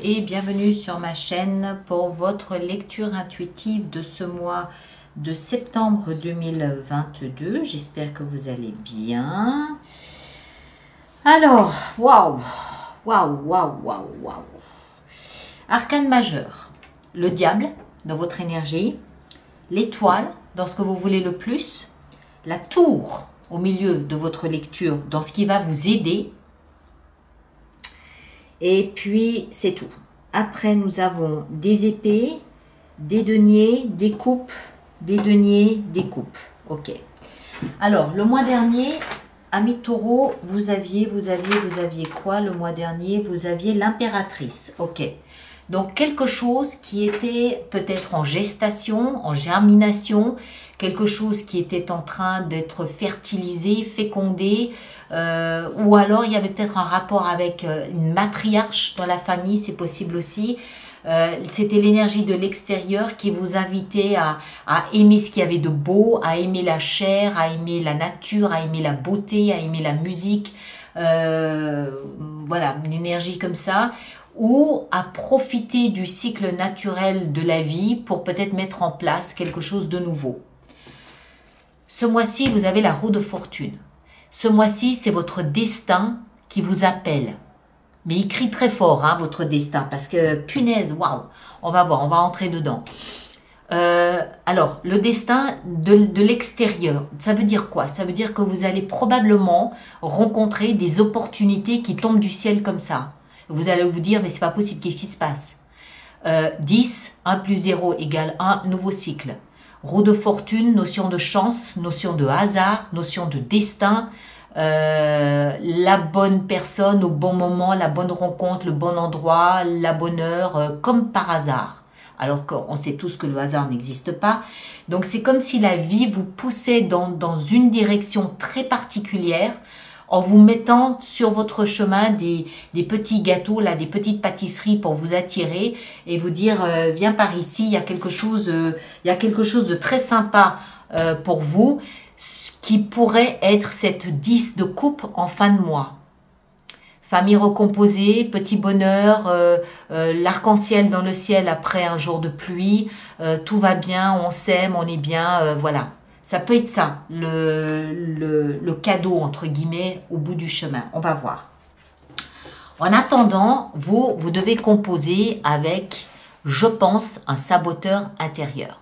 et bienvenue sur ma chaîne pour votre lecture intuitive de ce mois de septembre 2022. J'espère que vous allez bien. Alors, waouh. Arcane majeur, le diable dans votre énergie, l'étoile dans ce que vous voulez le plus, la tour au milieu de votre lecture dans ce qui va vous aider. Et puis, c'est tout. Après, nous avons des épées, des deniers, des coupes, des deniers, des coupes. Ok. Alors, le mois dernier, amis taureau, vous aviez quoi le mois dernier? Vous aviez l'impératrice. Ok. Donc, quelque chose qui était peut-être en gestation, en germination, quelque chose qui était en train d'être fertilisé, fécondé, ou alors il y avait peut-être un rapport avec une matriarche dans la famille, c'est possible aussi. C'était l'énergie de l'extérieur qui vous invitait à aimer ce qu'il y avait de beau, à aimer la chair, à aimer la nature, à aimer la beauté, à aimer la musique. Voilà, une énergie comme ça. Ou à profiter du cycle naturel de la vie pour peut-être mettre en place quelque chose de nouveau. Ce mois-ci, vous avez la roue de fortune. Ce mois-ci, c'est votre destin qui vous appelle. Mais il crie très fort, hein, votre destin, parce que, punaise, waouh, on va voir, on va entrer dedans. Alors, le destin de l'extérieur, ça veut dire quoi? Ça veut dire que vous allez probablement rencontrer des opportunités qui tombent du ciel comme ça. Vous allez vous dire, mais c'est pas possible, qu'est-ce qui se passe? 10, 1 plus 0 égale 1, nouveau cycle. Roue de fortune, notion de chance, notion de hasard, notion de destin, la bonne personne au bon moment, la bonne rencontre, le bon endroit, la bonne heure, comme par hasard. Alors qu'on sait tous que le hasard n'existe pas. Donc c'est comme si la vie vous poussait dans une direction très particulière, en vous mettant sur votre chemin des petits gâteaux, là, des petites pâtisseries pour vous attirer et vous dire viens par ici, il y a quelque chose de très sympa pour vous, ce qui pourrait être cette 10 de coupe en fin de mois. Famille recomposée, petit bonheur, l'arc-en-ciel dans le ciel après un jour de pluie, tout va bien, on s'aime, on est bien, voilà. Ça peut être ça, le cadeau, entre guillemets, au bout du chemin. On va voir. En attendant, vous devez composer avec, je pense, un saboteur intérieur.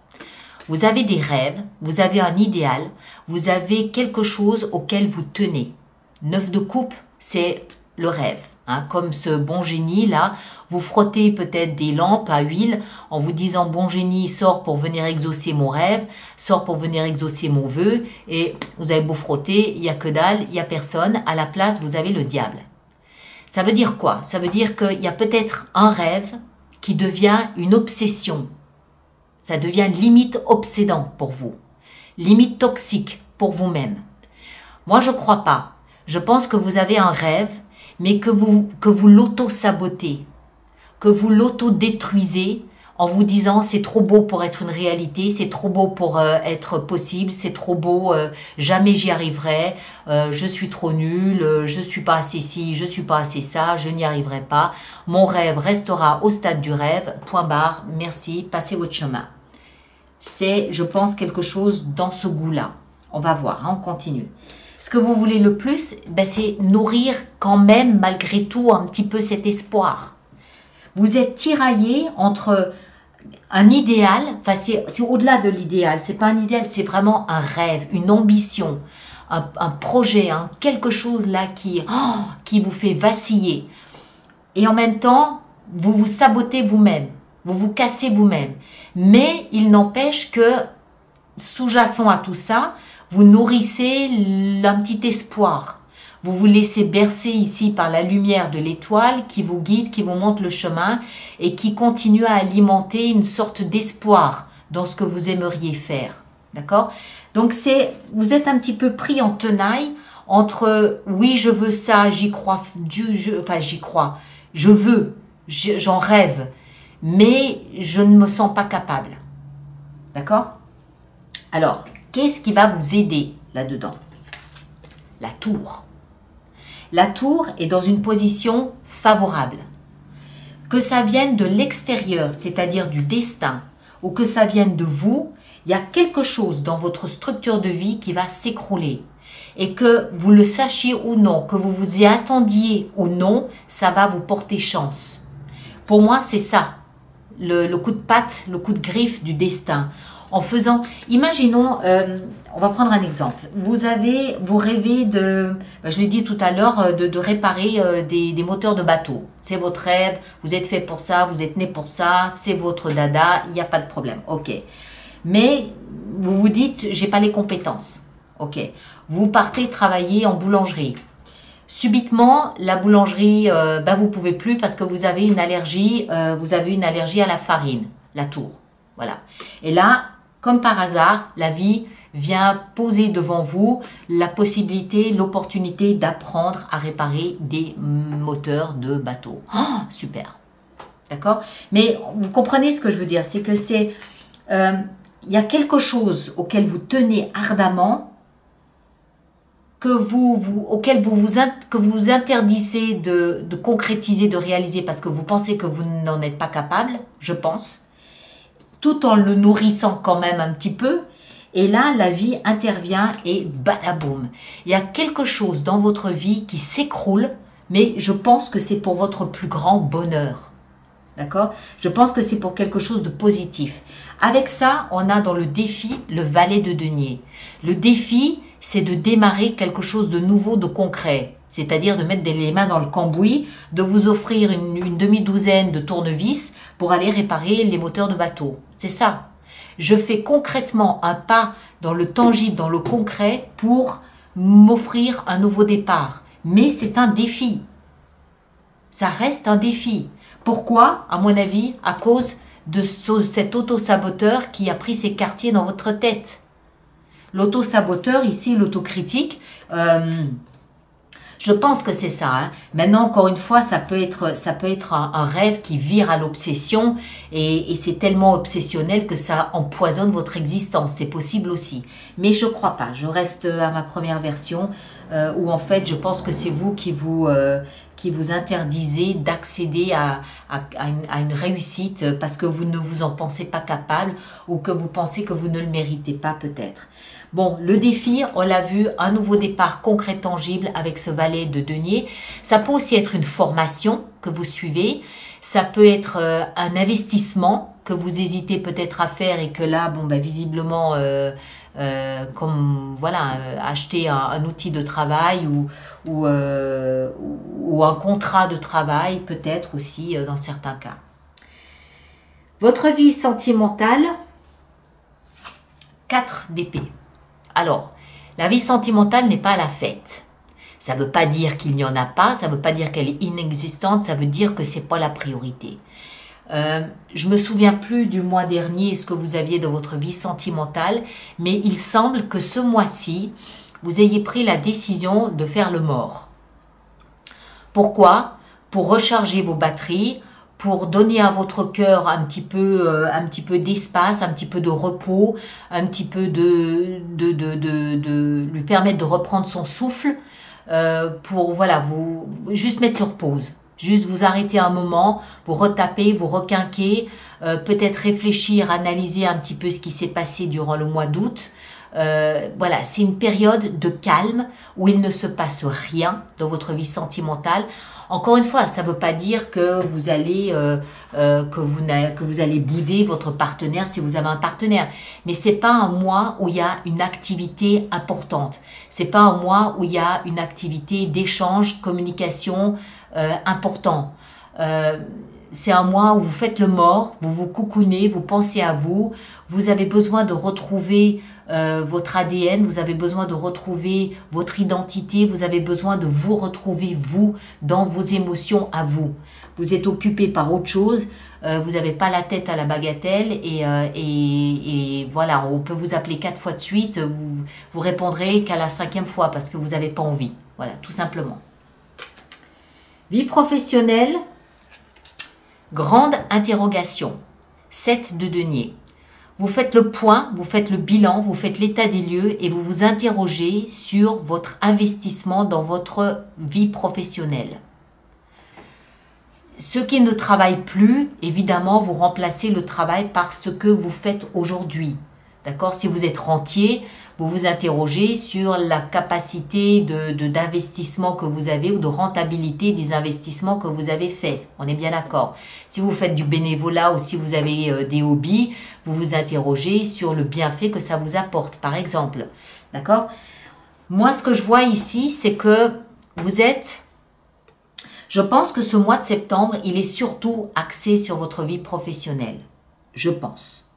Vous avez des rêves, vous avez un idéal, vous avez quelque chose auquel vous tenez. 9 de coupe, c'est le rêve. Hein, comme ce bon génie là, vous frottez peut-être des lampes à huile en vous disant bon génie sort pour venir exaucer mon rêve, sort pour venir exaucer mon vœu, et vous avez beau frotter, il n'y a que dalle, il n'y a personne, à la place vous avez le diable. Ça veut dire quoi? Ça veut dire qu'il y a peut-être un rêve qui devient une obsession, ça devient limite obsédant pour vous, limite toxique pour vous-même. Moi je crois pas, je pense que vous avez un rêve mais que vous l'auto-sabotez, que vous l'auto-détruisez en vous disant c'est trop beau pour être une réalité, c'est trop beau pour être possible, c'est trop beau, jamais j'y arriverai, je suis trop nulle, je suis pas assez ci, je suis pas assez ça, je n'y arriverai pas, mon rêve restera au stade du rêve, point barre, merci, passez votre chemin. C'est, je pense, quelque chose dans ce goût-là. On va voir, hein, on continue. Ce que vous voulez le plus, ben, c'est nourrir quand même, malgré tout, un petit peu cet espoir. Vous êtes tiraillé entre un idéal, enfin c'est au-delà de l'idéal, c'est pas un idéal, c'est vraiment un rêve, une ambition, un projet, hein, quelque chose là qui vous fait vaciller. Et en même temps, vous vous sabotez vous-même, vous vous cassez vous-même. Mais il n'empêche que, sous-jacent à tout ça, vous nourrissez un petit espoir. Vous vous laissez bercer ici par la lumière de l'étoile qui vous guide, qui vous montre le chemin et qui continue à alimenter une sorte d'espoir dans ce que vous aimeriez faire. D'accord? Donc vous êtes un petit peu pris en tenaille entre oui, je veux ça, j'y crois, j'y crois, je veux, j'en rêve, mais je ne me sens pas capable. D'accord? Alors, qu'est-ce qui va vous aider là-dedans? La tour. La tour est dans une position favorable. Que ça vienne de l'extérieur, c'est-à-dire du destin, ou que ça vienne de vous, il y a quelque chose dans votre structure de vie qui va s'écrouler. Et que vous le sachiez ou non, que vous vous y attendiez ou non, ça va vous porter chance. Pour moi, c'est ça, le coup de patte, le coup de griffe du destin. En faisant, imaginons, on va prendre un exemple. Vous rêvez de, je l'ai dit tout à l'heure, de réparer des moteurs de bateau. C'est votre rêve, vous êtes fait pour ça, vous êtes né pour ça, c'est votre dada, il n'y a pas de problème. Ok. Mais vous vous dites, j'ai pas les compétences. Ok. Vous partez travailler en boulangerie. Subitement, la boulangerie, vous pouvez plus parce que vous avez une allergie à la farine, la tour. Voilà. Et là, comme par hasard, la vie vient poser devant vous la possibilité, l'opportunité d'apprendre à réparer des moteurs de bateau. Oh, super. D'accord? Mais vous comprenez ce que je veux dire, c'est que il y a quelque chose auquel vous tenez ardemment, que vous interdisez de concrétiser, de réaliser parce que vous pensez que vous n'en êtes pas capable, je pense, tout en le nourrissant quand même un petit peu. Et là, la vie intervient et badaboum. Il y a quelque chose dans votre vie qui s'écroule, mais je pense que c'est pour votre plus grand bonheur. D'accord? Je pense que c'est pour quelque chose de positif. Avec ça, on a dans le défi le valet de denier. Le défi, c'est de démarrer quelque chose de nouveau, de concret. C'est-à-dire de mettre les mains dans le cambouis, de vous offrir une demi-douzaine de tournevis pour aller réparer les moteurs de bateau. C'est ça. Je fais concrètement un pas dans le tangible, dans le concret pour m'offrir un nouveau départ. Mais c'est un défi. Ça reste un défi. Pourquoi? À mon avis, à cause de cet auto-saboteur qui a pris ses quartiers dans votre tête. L'auto-saboteur, ici, l'autocritique, je pense que c'est ça. Hein. Maintenant, encore une fois, ça peut être un rêve qui vire à l'obsession et c'est tellement obsessionnel que ça empoisonne votre existence. C'est possible aussi. Mais je ne crois pas. Je reste à ma première version où en fait, je pense que c'est vous qui vous interdisez d'accéder à une réussite parce que vous ne vous en pensez pas capable ou que vous pensez que vous ne le méritez pas peut-être. Bon, le défi, on l'a vu, un nouveau départ concret, tangible avec ce valet de denier. Ça peut aussi être une formation que vous suivez. Ça peut être un investissement que vous hésitez peut-être à faire et que là, visiblement, comme voilà, acheter un outil de travail ou un contrat de travail peut-être aussi dans certains cas. Votre vie sentimentale, 4 d'épée. Alors, la vie sentimentale n'est pas la fête. Ça ne veut pas dire qu'il n'y en a pas, ça ne veut pas dire qu'elle est inexistante, ça veut dire que ce n'est pas la priorité. Je ne me souviens plus du mois dernier ce que vous aviez de votre vie sentimentale, mais il semble que ce mois-ci, vous ayez pris la décision de faire le mort. Pourquoi? Pour recharger vos batteries, pour donner à votre cœur un petit peu d'espace, un petit peu de repos, un petit peu de lui permettre de reprendre son souffle, pour voilà, vous juste mettre sur pause. Juste vous arrêter un moment, vous retaper, vous requinquer, peut-être réfléchir, analyser un petit peu ce qui s'est passé durant le mois d'août. Voilà, c'est une période de calme où il ne se passe rien dans votre vie sentimentale. Encore une fois, ça ne veut pas dire que vous allez bouder votre partenaire si vous avez un partenaire. Mais ce n'est pas un mois où il y a une activité importante. Ce n'est pas un mois où il y a une activité d'échange, communication important. C'est un mois où vous faites le mort, vous vous coucounez, vous pensez à vous. Vous avez besoin de retrouver votre ADN, vous avez besoin de retrouver votre identité, vous avez besoin de vous retrouver vous dans vos émotions à vous. Vous êtes occupé par autre chose, vous n'avez pas la tête à la bagatelle et voilà, on peut vous appeler 4 fois de suite, vous répondrez qu'à la 5e fois parce que vous n'avez pas envie. Voilà, tout simplement. Vie professionnelle, grande interrogation, 7 de denier. Vous faites le point, vous faites le bilan, vous faites l'état des lieux et vous vous interrogez sur votre investissement dans votre vie professionnelle. Ceux qui ne travaillent plus, évidemment, vous remplacez le travail par ce que vous faites aujourd'hui. D'accord? Si vous êtes rentier, vous vous interrogez sur la capacité d'investissement que vous avez ou de rentabilité des investissements que vous avez faits. On est bien d'accord. Si vous faites du bénévolat ou si vous avez des hobbies, vous vous interrogez sur le bienfait que ça vous apporte, par exemple. D'accord? Moi, ce que je vois ici, c'est que vous êtes... Je pense que ce mois de septembre, il est surtout axé sur votre vie professionnelle. Je pense.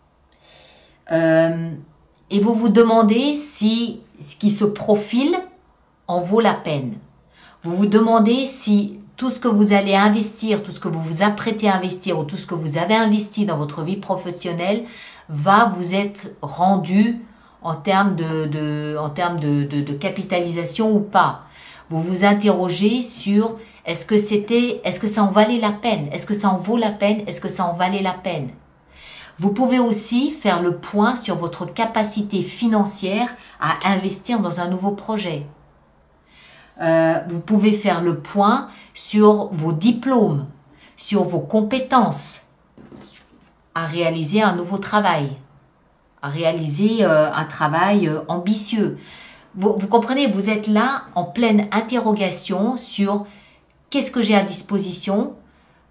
Et vous vous demandez si ce qui se profile en vaut la peine. Vous vous demandez si tout ce que vous allez investir, tout ce que vous vous apprêtez à investir ou tout ce que vous avez investi dans votre vie professionnelle va vous être rendu en termes de capitalisation ou pas. Vous vous interrogez sur est-ce que ça en valait la peine? Est-ce que ça en vaut la peine? Est-ce que ça en valait la peine? Vous pouvez aussi faire le point sur votre capacité financière à investir dans un nouveau projet. Vous pouvez faire le point sur vos diplômes, sur vos compétences, à réaliser un nouveau travail, à réaliser un travail ambitieux. Vous comprenez, vous êtes là en pleine interrogation sur qu'est-ce que j'ai à disposition,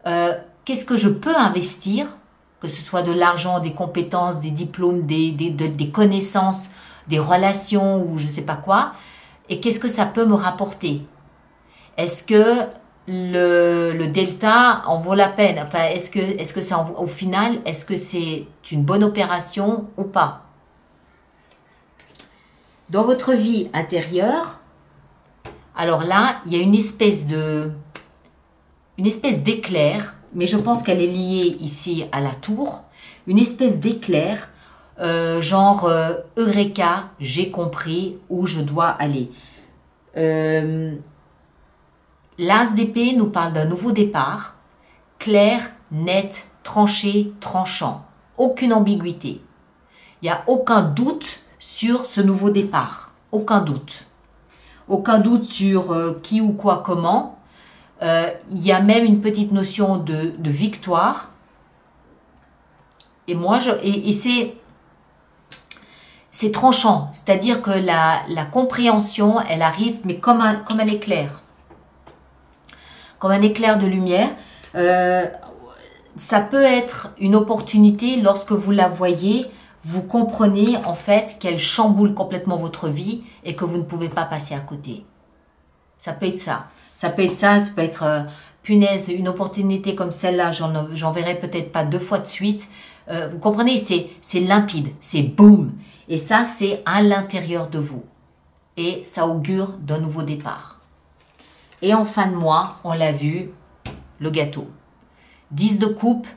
qu'est-ce que je peux investir, que ce soit de l'argent, des compétences, des diplômes, des connaissances, des relations ou je ne sais pas quoi, et qu'est-ce que ça peut me rapporter. Est-ce que le delta en vaut la peine? Enfin, est-ce que ça au final, est-ce que c'est une bonne opération ou pas? Dans votre vie intérieure, alors là, il y a une espèce d'éclair, mais je pense qu'elle est liée ici à la tour, une espèce d'éclair, genre Eureka, j'ai compris où je dois aller. L'As d'épée nous parle d'un nouveau départ, clair, net, tranché, tranchant, aucune ambiguïté. Il n'y a aucun doute sur ce nouveau départ, aucun doute. Aucun doute sur qui ou quoi, comment. Il y a même une petite notion de victoire. Et moi, c'est tranchant. C'est-à-dire que la compréhension, elle arrive, mais comme un éclair. Comme un éclair de lumière. Ça peut être une opportunité lorsque vous la voyez. Vous comprenez en fait qu'elle chamboule complètement votre vie et que vous ne pouvez pas passer à côté. Ça peut être ça. Ça peut être ça, ça peut être punaise, une opportunité comme celle-là, j'en verrai peut-être pas 2 fois de suite. Vous comprenez, c'est limpide, c'est boum. Et ça, c'est à l'intérieur de vous. Et ça augure d'un nouveau départ. Et en fin de mois, on l'a vu, le gâteau. 10 de coupe,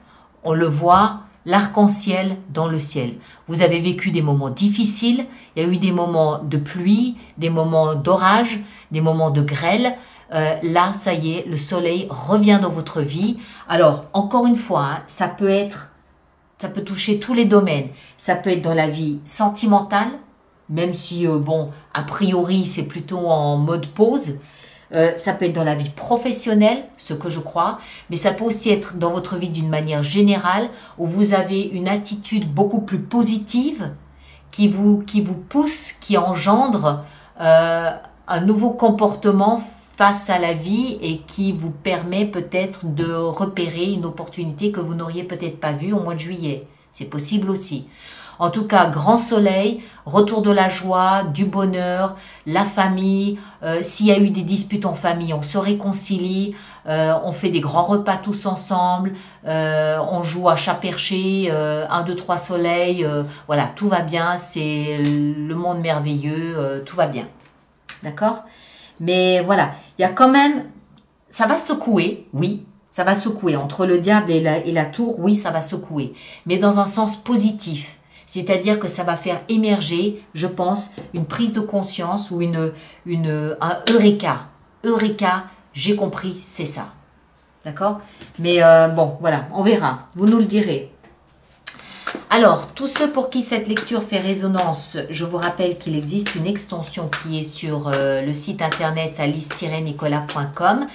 on le voit, l'arc-en-ciel dans le ciel. Vous avez vécu des moments difficiles, il y a eu des moments de pluie, des moments d'orage, des moments de grêle. Là, ça y est, le soleil revient dans votre vie. Alors, encore une fois, hein, ça peut toucher tous les domaines. Ça peut être dans la vie sentimentale, même si, bon, a priori, c'est plutôt en mode pause. Ça peut être dans la vie professionnelle, ce que je crois, mais ça peut aussi être dans votre vie d'une manière générale, où vous avez une attitude beaucoup plus positive qui vous pousse, qui engendre un nouveau comportement face à la vie et qui vous permet peut-être de repérer une opportunité que vous n'auriez peut-être pas vue au mois de juillet. C'est possible aussi. En tout cas, grand soleil, retour de la joie, du bonheur, la famille. S'il y a eu des disputes en famille, on se réconcilie, on fait des grands repas tous ensemble, on joue à chat perché, 1, 2, 3 soleil. Voilà, tout va bien, c'est le monde merveilleux, tout va bien. D'accord? Mais voilà, il y a quand même... Ça va secouer, oui. Ça va secouer. Entre le diable et la tour, oui, ça va secouer. Mais dans un sens positif. C'est-à-dire que ça va faire émerger, je pense, une prise de conscience ou un eureka. Eureka, j'ai compris, c'est ça. D'accord? Mais bon, voilà, on verra. Vous nous le direz. Alors, tous ceux pour qui cette lecture fait résonance, je vous rappelle qu'il existe une extension qui est sur le site internet alice-nicolas.com.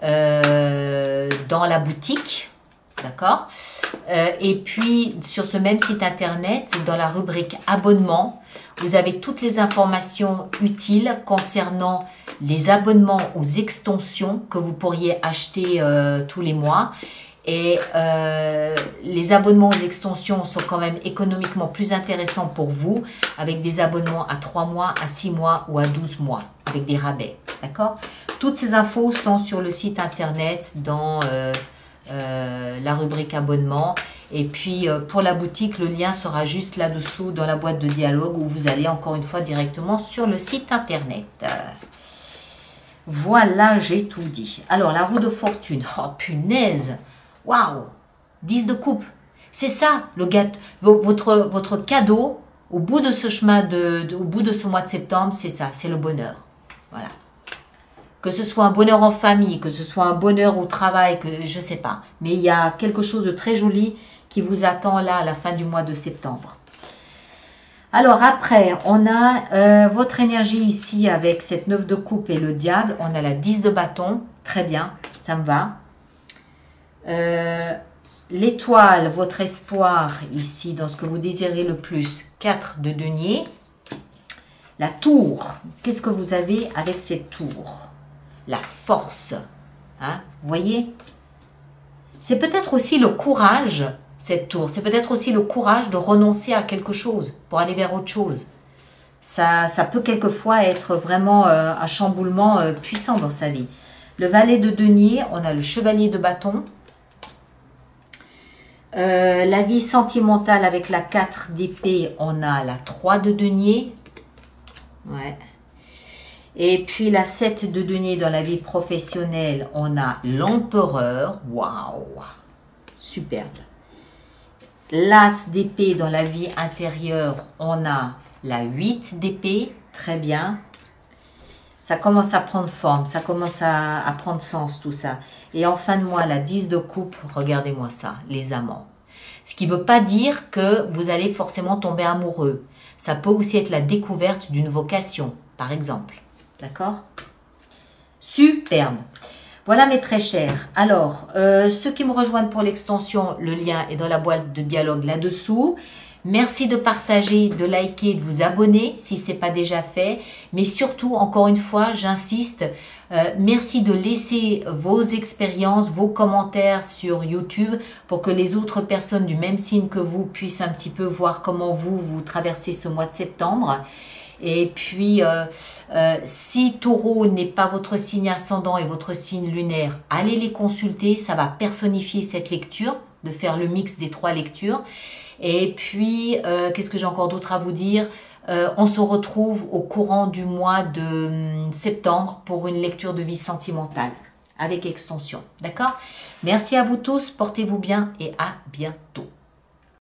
dans la boutique. D'accord. Et puis, sur ce même site internet, dans la rubrique abonnement, vous avez toutes les informations utiles concernant les abonnements aux extensions que vous pourriez acheter tous les mois. Et les abonnements aux extensions sont quand même économiquement plus intéressants pour vous, avec des abonnements à 3 mois, à 6 mois ou à 12 mois, avec des rabais. D'accord. Toutes ces infos sont sur le site internet dans la rubrique abonnement. Et puis pour la boutique, le lien sera juste là-dessous dans la boîte de dialogue où vous allez encore une fois directement sur le site internet. Voilà, j'ai tout dit. Alors, la roue de fortune. Oh, punaise! Waouh! 10 de coupe. C'est ça, le gâteau. Votre cadeau, au bout de ce chemin, au bout de ce mois de septembre, c'est ça, c'est le bonheur. Voilà. Que ce soit un bonheur en famille, que ce soit un bonheur au travail, que je ne sais pas. Mais il y a quelque chose de très joli qui vous attend là à la fin du mois de septembre. Alors après, on a votre énergie ici avec cette 9 de coupe et le diable. On a la 10 de bâton. Très bien, ça me va. L'étoile, votre espoir ici dans ce que vous désirez le plus. 4 de denier. La tour. Qu'est-ce que vous avez avec cette tour? La force. Hein? Vous voyez? C'est peut-être aussi le courage, cette tour. C'est peut-être aussi le courage de renoncer à quelque chose pour aller vers autre chose. Ça peut quelquefois être vraiment un chamboulement puissant dans sa vie. Le valet de denier, on a le chevalier de bâton. La vie sentimentale avec la 4 d'épée, on a la 3 de denier. Ouais. Et puis la 7 de denier dans la vie professionnelle, on a l'empereur. Waouh! Superbe. L'as d'épée dans la vie intérieure, on a la 8 d'épée. Très bien. Ça commence à prendre forme, ça commence à prendre sens tout ça. Et en fin de mois, la 10 de coupe, regardez-moi ça, les amants. Ce qui ne veut pas dire que vous allez forcément tomber amoureux. Ça peut aussi être la découverte d'une vocation, par exemple. D'accord? Superbe. Voilà mes très chers. Alors, ceux qui me rejoignent pour l'extension, le lien est dans la boîte de dialogue là-dessous. Merci de partager, de liker, de vous abonner si ce n'est pas déjà fait. Mais surtout, encore une fois, j'insiste, merci de laisser vos expériences, vos commentaires sur YouTube pour que les autres personnes du même signe que vous puissent un petit peu voir comment vous traversez ce mois de septembre. Et puis, si Taureau n'est pas votre signe ascendant et votre signe lunaire, allez les consulter. Ça va personnifier cette lecture, de faire le mix des 3 lectures. Et puis, qu'est-ce que j'ai encore d'autre à vous dire? On se retrouve au courant du mois de septembre pour une lecture de vie sentimentale avec extension. D'accord? Merci à vous tous, portez-vous bien et à bientôt.